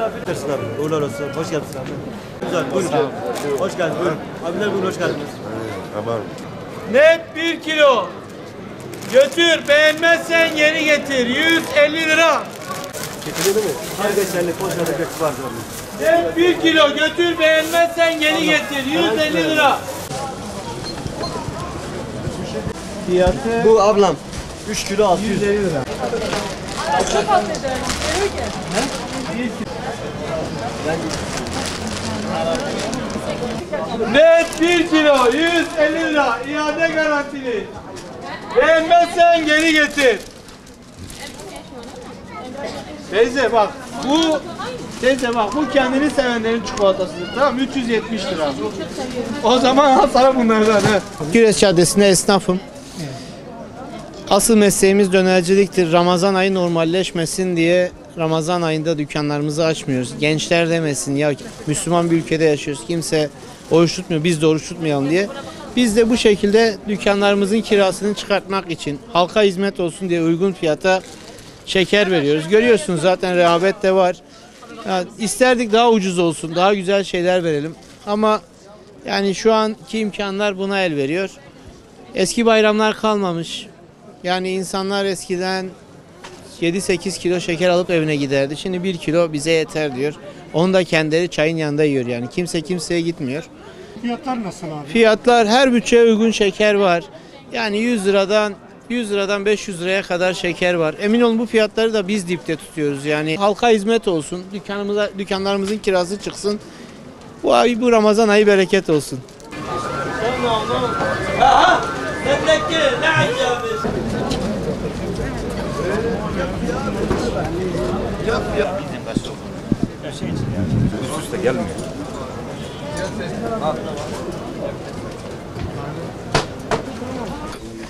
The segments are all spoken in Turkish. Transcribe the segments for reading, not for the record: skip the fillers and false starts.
misafir dersin abi. Uğurlar olsun. Hoş geldiniz abi. Güzel. Buyurun. Hoş geldiniz. Buyurun. Abiler buyurun hoş geldiniz. Tamam. Net 1 kilo. Götür, beğenmezsen geri getir. 150 lira. Getiriyor değil mi? Her geçerli poşete bekçi vardır abi. Net 1 kilo. Götür, beğenmezsen geri getir. 150 lira. Fiyatı bu ablam 3 kilo 650 lira. Çok affederim. Net 1 kilo. 150 lira. İade garantili. Beğenmezsen geri getir. Teyze bak bu kendini sevenlerin çikolatasıdır. Tamam 370 lira. O zaman al sana bunlardan. He. Güreş Caddesi'nde esnafım. Asıl mesleğimiz dönerciliktir. Ramazan ayı normalleşmesin diye Ramazan ayında dükkanlarımızı açmıyoruz. Gençler demesin ya Müslüman bir ülkede yaşıyoruz. Kimse oruç tutmuyor. Biz de oruç tutmayalım diye. Biz de bu şekilde dükkanlarımızın kirasını çıkartmak için halka hizmet olsun diye uygun fiyata şeker veriyoruz. Görüyorsunuz zaten rehavet de var. Yani isterdik daha ucuz olsun, daha güzel şeyler verelim. Ama yani şu anki imkanlar buna el veriyor. Eski bayramlar kalmamış. Yani insanlar eskiden 7-8 kilo şeker alıp evine giderdi. Şimdi 1 kilo bize yeter diyor. Onu da kendileri çayın yanında yiyor yani. Kimse kimseye gitmiyor. Fiyatlar nasıl abi? Fiyatlar her bütçeye uygun şeker var. Yani 100 liradan 500 liraya kadar şeker var. Emin olun bu fiyatları da biz dipte tutuyoruz. Yani halka hizmet olsun. Dükkanlarımızın kirası çıksın. Bu Ramazan ayı bereket olsun.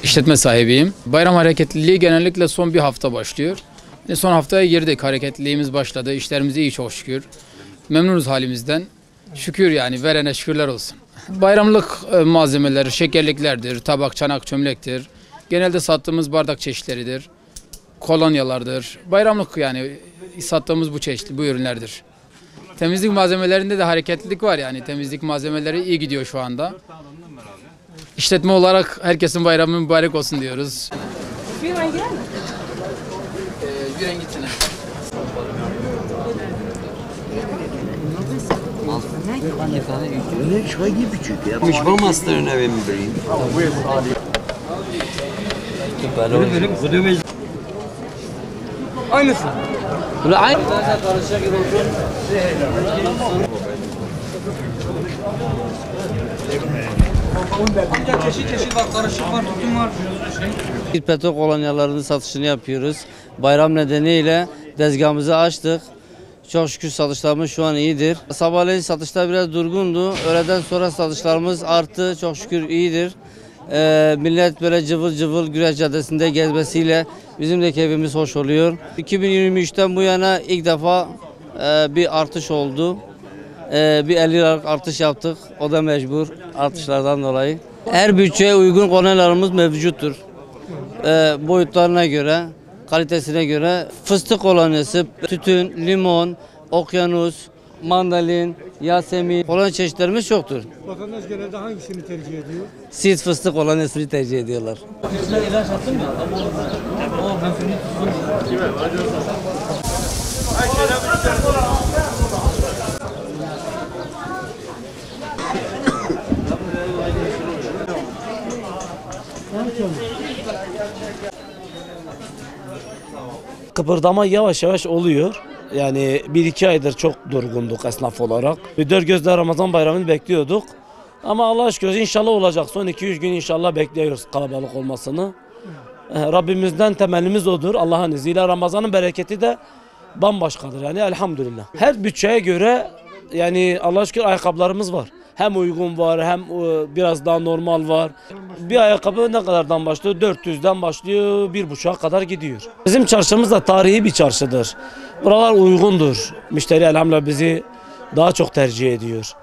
İşletme sahibiyim. Bayram hareketliliği genellikle son bir hafta başlıyor. Son haftaya girdik. Hareketliliğimiz başladı. İşlerimiz iyi çok şükür. Memnunuz halimizden. Şükür yani verene şükürler olsun. Bayramlık malzemeleri şekerliklerdir, tabak, çanak, çömlektir. Genelde sattığımız bardak çeşitleridir. Kolonyalardır. Bayramlık yani sattığımız bu ürünlerdir. Temizlik malzemelerinde de hareketlilik var yani. Temizlik malzemeleri iyi gidiyor şu anda. İşletme olarak herkesin bayramı mübarek olsun diyoruz. Bir rengi mi? Bir renk gitsin. مش بمصر نوامبرين Aynısı. Çeşit var, karışık var, tütün var. Petrol kolonyalarının satışını yapıyoruz. Bayram nedeniyle tezgahımızı açtık. Çok şükür satışlarımız şu an iyidir. Sabahleyin satışlar biraz durgundu. Öğleden sonra satışlarımız arttı. Çok şükür iyidir. Millet böyle cıvıl cıvıl Güreş Caddesi'nde gezmesiyle bizim de keyfimiz hoş oluyor. 2023'ten bu yana ilk defa bir artış oldu. Bir 50 liralık artış yaptık. O da mecbur artışlardan dolayı. Her bütçeye uygun kolonyalarımız mevcuttur. Boyutlarına göre, kalitesine göre fıstık kolonyası, tütün, limon, okyanus, mandalin, yasemin kolonya çeşitlerimiz çoktur. Vatandaş genelde hangisini tercih ediyor? Seed fıstık kolonyasını tercih ediyorlar. Kıpırdama yavaş yavaş oluyor. Yani 1-2 aydır çok durgunduk esnaf olarak. Dört gözle Ramazan bayramını bekliyorduk. Ama Allah'a şükür inşallah olacak. Son 2-3 gün inşallah bekliyoruz kalabalık olmasını. Rabbimizden temennimiz odur. Allah'ın izniyle Ramazan'ın bereketi de bambaşkadır yani elhamdülillah. Her bütçeye göre yani Allah'a şükür ayakkabılarımız var. Hem uygun var hem biraz daha normal var. Bir ayakkabı ne kadardan başlıyor? 400'den başlıyor 1,5'a kadar gidiyor. Bizim çarşımız da tarihi bir çarşıdır. Buralar uygundur. Müşteri elhamdülillah bizi daha çok tercih ediyor.